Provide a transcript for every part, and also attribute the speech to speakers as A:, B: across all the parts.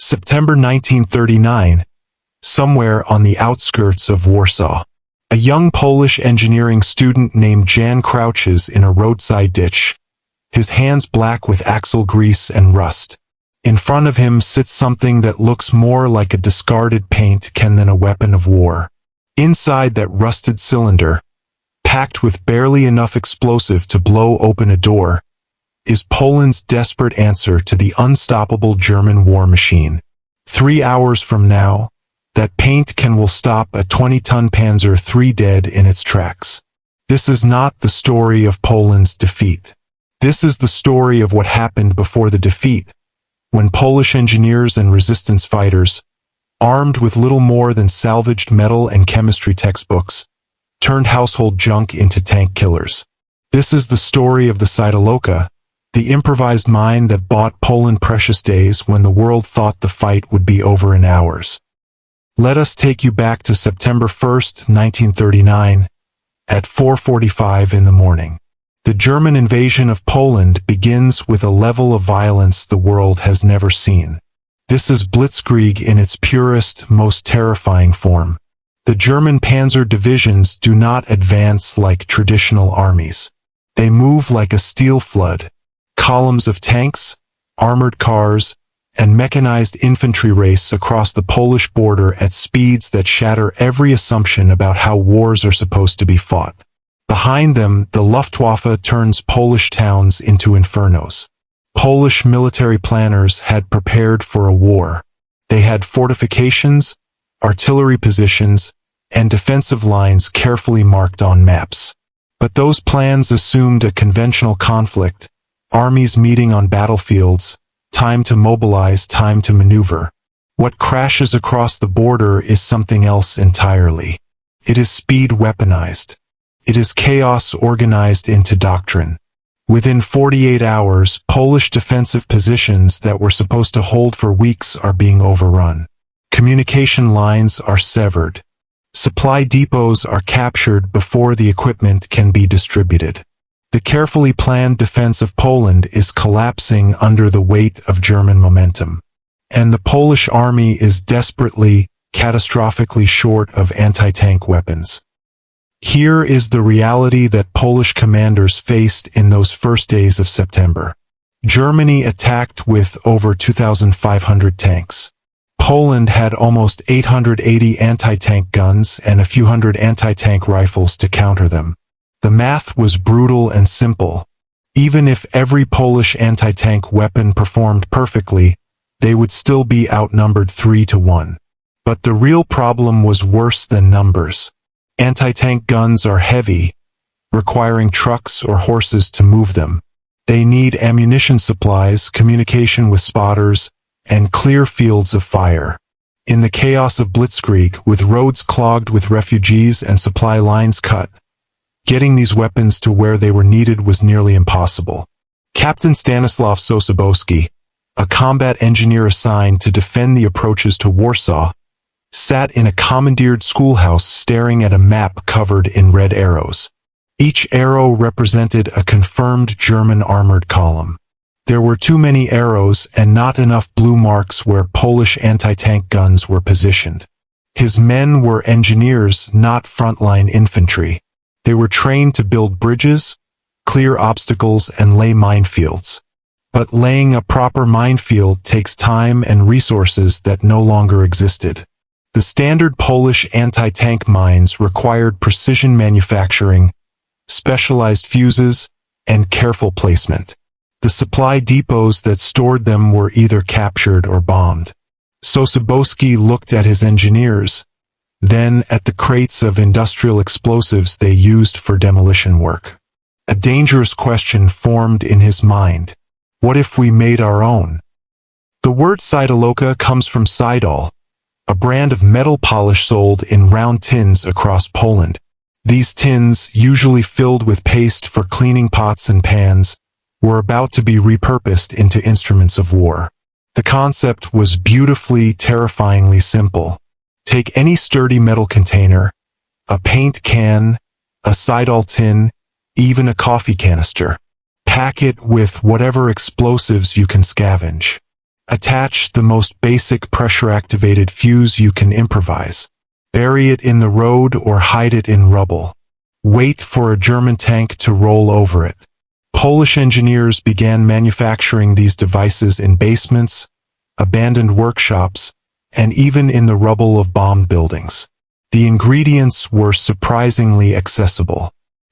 A: September 1939, somewhere on the outskirts of Warsaw. A young Polish engineering student named Jan crouches in a roadside ditch, his hands black with axle grease and rust. In front of him sits something that looks more like a discarded paint can than a weapon of war. Inside that rusted cylinder, packed with barely enough explosive to blow open a door, is Poland's desperate answer to the unstoppable German war machine. 3 hours from now, that paint can will stop a 20-ton Panzer III dead in its tracks. This is not the story of Poland's defeat. This is the story of what happened before the defeat, when Polish engineers and resistance fighters, armed with little more than salvaged metal and chemistry textbooks, turned household junk into tank killers. This is the story of the Sidoloka, the improvised mine that bought Poland precious days when the world thought the fight would be over in hours. Let us take you back to September 1st, 1939, at 4:45 in the morning. The German invasion of Poland begins with a level of violence the world has never seen. This is blitzkrieg in its purest, most terrifying form. The German panzer divisions do not advance like traditional armies. They move like a steel flood. Columns of tanks, armored cars, and mechanized infantry race across the Polish border at speeds that shatter every assumption about how wars are supposed to be fought. Behind them, the Luftwaffe turns Polish towns into infernos. Polish military planners had prepared for a war. They had fortifications, artillery positions, and defensive lines carefully marked on maps. But those plans assumed a conventional conflict, armies meeting on battlefields, time to mobilize, time to maneuver. What crashes across the border is something else entirely. It is speed weaponized. It is chaos organized into doctrine. Within 48 hours, Polish defensive positions that were supposed to hold for weeks are being overrun. Communication lines are severed. Supply depots are captured before the equipment can be distributed. The carefully planned defense of Poland is collapsing under the weight of German momentum. And the Polish army is desperately, catastrophically short of anti-tank weapons. Here is the reality that Polish commanders faced in those first days of September. Germany attacked with over 2,500 tanks. Poland had almost 880 anti-tank guns and a few hundred anti-tank rifles to counter them. The math was brutal and simple. Even if every Polish anti-tank weapon performed perfectly, they would still be outnumbered 3-1. But the real problem was worse than numbers. Anti-tank guns are heavy, requiring trucks or horses to move them. They need ammunition supplies, communication with spotters, and clear fields of fire. In the chaos of blitzkrieg, with roads clogged with refugees and supply lines cut, getting these weapons to where they were needed was nearly impossible. Captain Stanislaw Sosabowski, a combat engineer assigned to defend the approaches to Warsaw, sat in a commandeered schoolhouse staring at a map covered in red arrows. Each arrow represented a confirmed German armored column. There were too many arrows and not enough blue marks where Polish anti-tank guns were positioned. His men were engineers, not frontline infantry. They were trained to build bridges, clear obstacles, and lay minefields. But laying a proper minefield takes time and resources that no longer existed. The standard Polish anti-tank mines required precision manufacturing, specialized fuses, and careful placement. The supply depots that stored them were either captured or bombed. Sosabowski looked at his engineers, then at the crates of industrial explosives they used for demolition work. A dangerous question formed in his mind. What if we made our own? The word Sidoloka comes from Sidol, a brand of metal polish sold in round tins across Poland. These tins, usually filled with paste for cleaning pots and pans, were about to be repurposed into instruments of war. The concept was beautifully, terrifyingly simple. Take any sturdy metal container, a paint can, a Sidol tin, even a coffee canister. Pack it with whatever explosives you can scavenge. Attach the most basic pressure-activated fuse you can improvise. Bury it in the road or hide it in rubble. Wait for a German tank to roll over it. Polish engineers began manufacturing these devices in basements, abandoned workshops, and even in the rubble of bombed buildings. The ingredients were surprisingly accessible.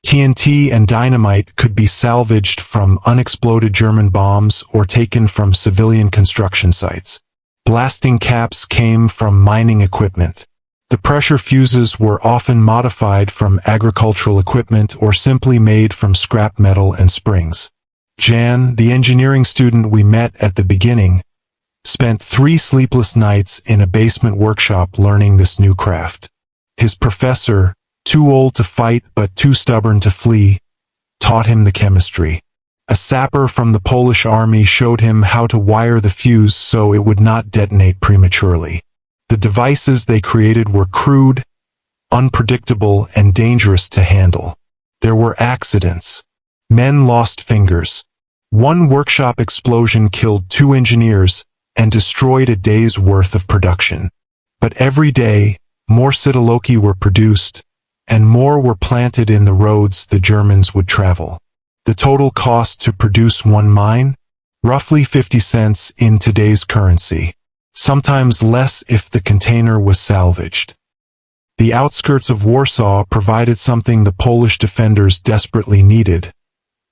A: TNT and dynamite could be salvaged from unexploded German bombs or taken from civilian construction sites. Blasting caps came from mining equipment. The pressure fuses were often modified from agricultural equipment or simply made from scrap metal and springs. Jan, the engineering student we met at the beginning, spent 3 sleepless nights in a basement workshop learning this new craft. His professor, too old to fight but too stubborn to flee, taught him the chemistry. A sapper from the Polish army showed him how to wire the fuse so it would not detonate prematurely. The devices they created were crude, unpredictable, and dangerous to handle. There were accidents. Men lost fingers. One workshop explosion killed 2 engineers and destroyed a day's worth of production. But every day, more Sidaloki were produced, and more were planted in the roads the Germans would travel. The total cost to produce one mine? Roughly 50 cents in today's currency. Sometimes less if the container was salvaged. The outskirts of Warsaw provided something the Polish defenders desperately needed: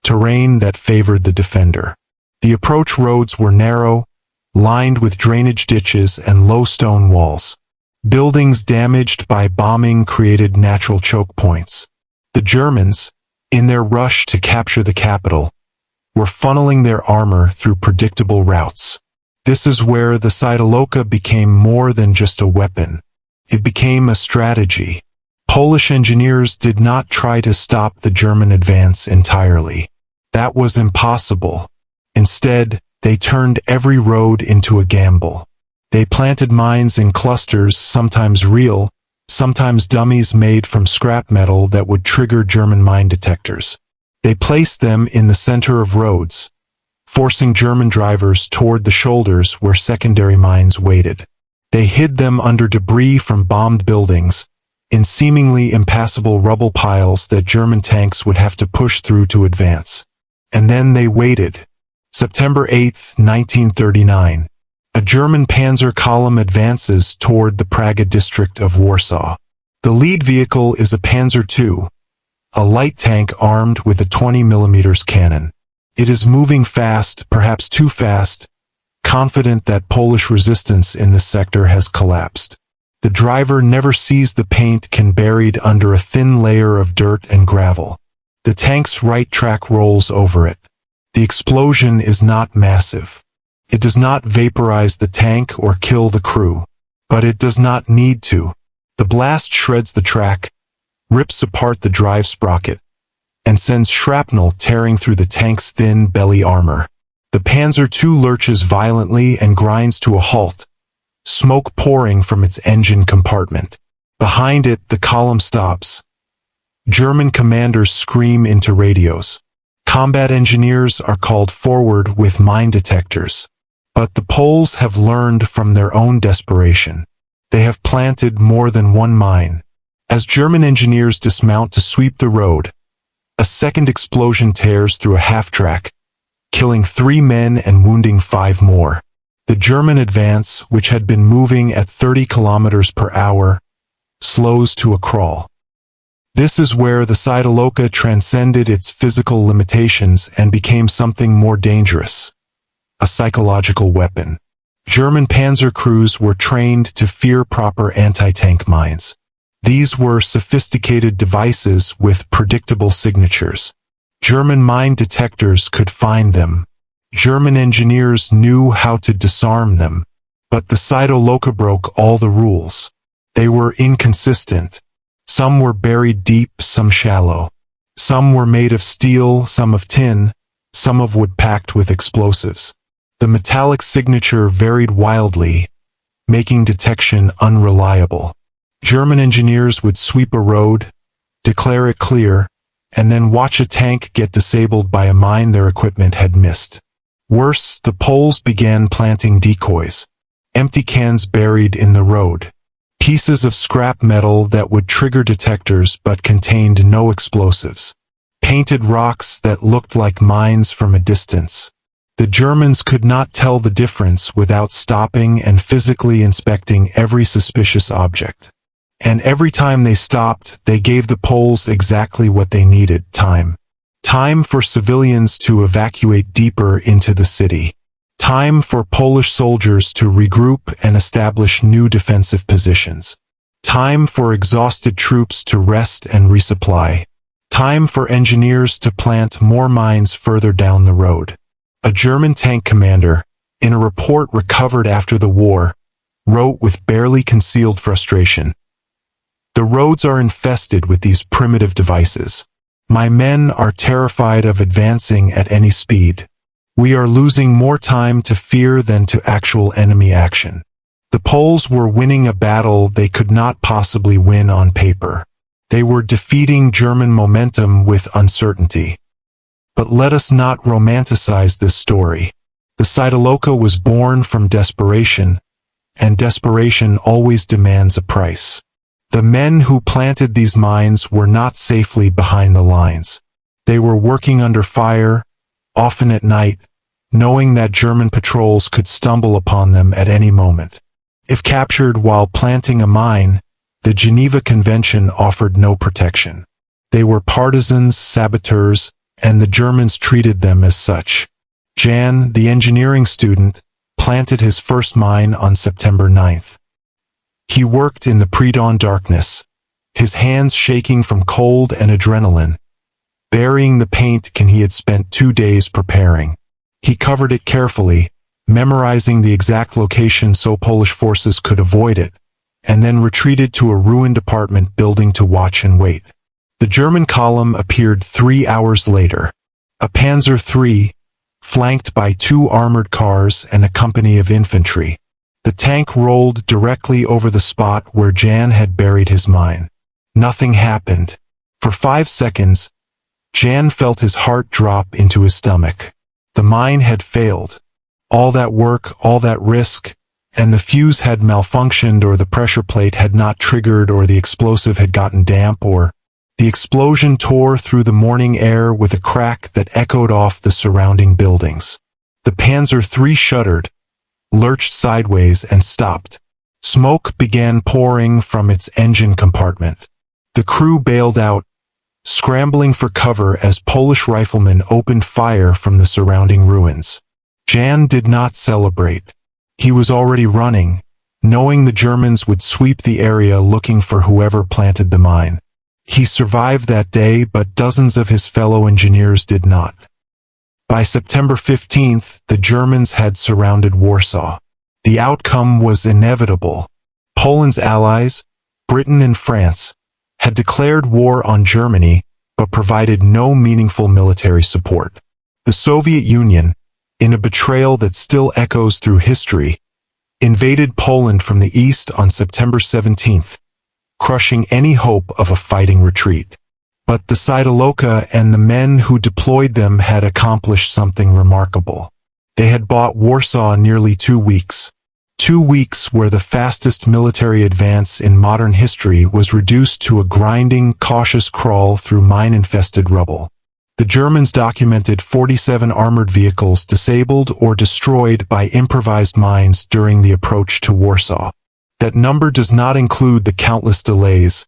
A: terrain that favored the defender. The approach roads were narrow, lined with drainage ditches and low stone walls. Buildings damaged by bombing created natural choke points. The Germans, in their rush to capture the capital, were funneling their armor through predictable routes. This is where the Sidaloka became more than just a weapon. It became a strategy. Polish engineers did not try to stop the German advance entirely. That was impossible. Instead, they turned every road into a gamble. They planted mines in clusters, sometimes real, sometimes dummies made from scrap metal that would trigger German mine detectors. They placed them in the center of roads, forcing German drivers toward the shoulders where secondary mines waited. They hid them under debris from bombed buildings, in seemingly impassable rubble piles that German tanks would have to push through to advance. And then they waited. September 8, 1939. A German panzer column advances toward the Praga district of Warsaw. The lead vehicle is a Panzer II, a light tank armed with a 20mm cannon. It is moving fast, perhaps too fast, confident that Polish resistance in this sector has collapsed. The driver never sees the paint can buried under a thin layer of dirt and gravel. The tank's right track rolls over it. The explosion is not massive. It does not vaporize the tank or kill the crew. But it does not need to. The blast shreds the track, rips apart the drive sprocket, and sends shrapnel tearing through the tank's thin belly armor. The Panzer II lurches violently and grinds to a halt, smoke pouring from its engine compartment. Behind it, the column stops. German commanders scream into radios. Combat engineers are called forward with mine detectors. But the Poles have learned from their own desperation. They have planted more than one mine. As German engineers dismount to sweep the road, a second explosion tears through a half-track, killing 3 men and wounding 5 more. The German advance, which had been moving at 30 kilometers per hour, slows to a crawl. This is where the Sidaloka transcended its physical limitations and became something more dangerous: a psychological weapon. German panzer crews were trained to fear proper anti-tank mines. These were sophisticated devices with predictable signatures. German mine detectors could find them. German engineers knew how to disarm them. But the Sidaloka broke all the rules. They were inconsistent. Some were buried deep, some shallow. Some were made of steel, some of tin, some of wood packed with explosives. The metallic signature varied wildly, making detection unreliable. German engineers would sweep a road, declare it clear, and then watch a tank get disabled by a mine their equipment had missed. Worse, the Poles began planting decoys. Empty cans buried in the road. Pieces of scrap metal that would trigger detectors but contained no explosives. Painted rocks that looked like mines from a distance. The Germans could not tell the difference without stopping and physically inspecting every suspicious object. And every time they stopped, they gave the Poles exactly what they needed: time. Time for civilians to evacuate deeper into the city. Time for Polish soldiers to regroup and establish new defensive positions. Time for exhausted troops to rest and resupply. Time for engineers to plant more mines further down the road. A German tank commander, in a report recovered after the war, wrote with barely concealed frustration, "The roads are infested with these primitive devices. My men are terrified of advancing at any speed. We are losing more time to fear than to actual enemy action." The Poles were winning a battle they could not possibly win on paper. They were defeating German momentum with uncertainty. But let us not romanticize this story. The Cytaloka was born from desperation, and desperation always demands a price. The men who planted these mines were not safely behind the lines. They were working under fire, often at night, knowing that German patrols could stumble upon them at any moment. If captured while planting a mine, the Geneva Convention offered no protection. They were partisans, saboteurs, and the Germans treated them as such. Jan, the engineering student, planted his first mine on September 9th. He worked in the pre-dawn darkness, his hands shaking from cold and adrenaline, burying the paint he had spent 2 days preparing. He covered it carefully, memorizing the exact location so Polish forces could avoid it, and then retreated to a ruined apartment building to watch and wait. The German column appeared 3 hours later. A Panzer III, flanked by 2 armored cars and a company of infantry. The tank rolled directly over the spot where Jan had buried his mine. Nothing happened. For 5 seconds, Jan felt his heart drop into his stomach. The mine had failed. All that work, all that risk, and the fuse had malfunctioned, or the pressure plate had not triggered, or the explosive had gotten damp, or the explosion tore through the morning air with a crack that echoed off the surrounding buildings. The Panzer III shuddered, lurched sideways, and stopped. Smoke began pouring from its engine compartment. The crew bailed out, scrambling for cover as Polish riflemen opened fire from the surrounding ruins. Jan did not celebrate. He was already running, knowing the Germans would sweep the area looking for whoever planted the mine. He survived that day, but dozens of his fellow engineers did not. By September 15th, the Germans had surrounded Warsaw. The outcome was inevitable. Poland's allies, Britain and France, had declared war on Germany, but provided no meaningful military support. The Soviet Union, in a betrayal that still echoes through history, invaded Poland from the east on September 17th, crushing any hope of a fighting retreat. But the Cytaloka and the men who deployed them had accomplished something remarkable. They had bought Warsaw nearly 2 weeks. 2 weeks where the fastest military advance in modern history was reduced to a grinding, cautious crawl through mine-infested rubble. The Germans documented 47 armored vehicles disabled or destroyed by improvised mines during the approach to Warsaw. That number does not include the countless delays,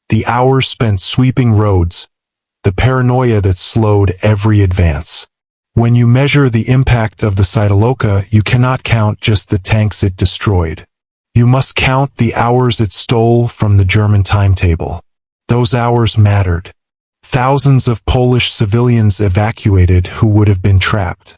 A: the hours spent sweeping roads, the paranoia that slowed every advance. When you measure the impact of the Cytaloka, you cannot count just the tanks it destroyed. You must count the hours it stole from the German timetable. Those hours mattered. Thousands of Polish civilians evacuated who would have been trapped.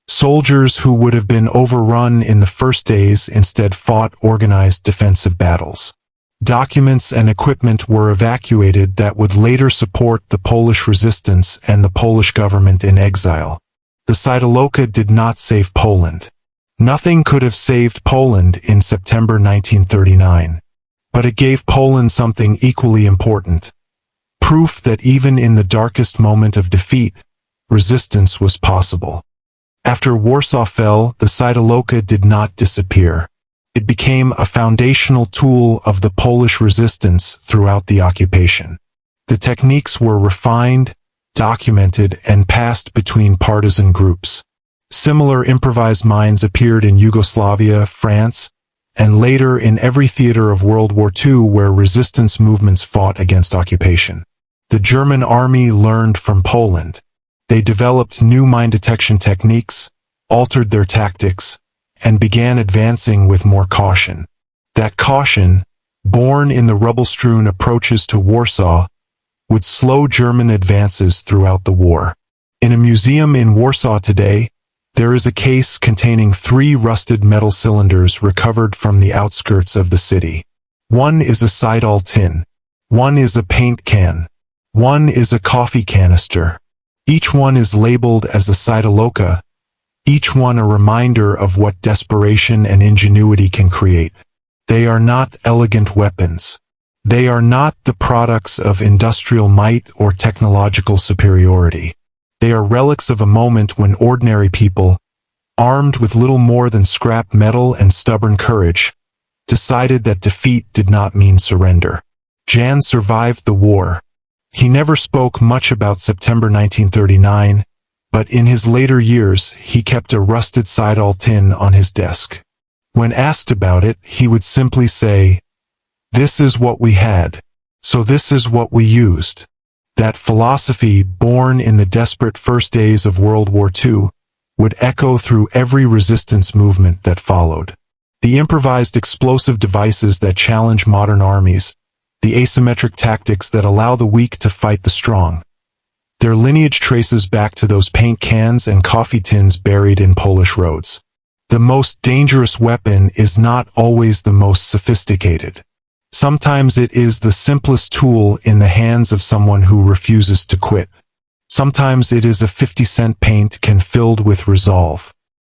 A: Soldiers who would have been overrun in the first days instead fought organized defensive battles. Documents and equipment were evacuated that would later support the Polish resistance and the Polish government in exile. The Cytaloka did not save Poland. Nothing could have saved Poland in September 1939. But it gave Poland something equally important: proof that even in the darkest moment of defeat, resistance was possible. After Warsaw fell, the Cytaloka did not disappear. It became a foundational tool of the Polish resistance throughout the occupation. The techniques were refined, documented, and passed between partisan groups. Similar improvised mines appeared in Yugoslavia, France, and later in every theater of World War II where resistance movements fought against occupation. The German army learned from Poland. They developed new mine detection techniques, altered their tactics, and began advancing with more caution. That caution, born in the rubble-strewn approaches to Warsaw, would slow German advances throughout the war. In a museum in Warsaw today, there is a case containing 3 rusted metal cylinders recovered from the outskirts of the city. One is a Sidol tin. One is a paint can. One is a coffee canister. Each one is labeled as a Cytaloka, each one a reminder of what desperation and ingenuity can create. They are not elegant weapons. They are not the products of industrial might or technological superiority. They are relics of a moment when ordinary people, armed with little more than scrap metal and stubborn courage, decided that defeat did not mean surrender. Jan survived the war. He never spoke much about September 1939, but in his later years he kept a rusted Sidol tin on his desk. When asked about it, he would simply say, "This is what we had, so this is what we used." That philosophy, born in the desperate first days of World War II, would echo through every resistance movement that followed. The improvised explosive devices that challenge modern armies, the asymmetric tactics that allow the weak to fight the strong. Their lineage traces back to those paint cans and coffee tins buried in Polish roads. The most dangerous weapon is not always the most sophisticated. Sometimes it is the simplest tool in the hands of someone who refuses to quit. Sometimes it is a 50-cent paint can filled with resolve.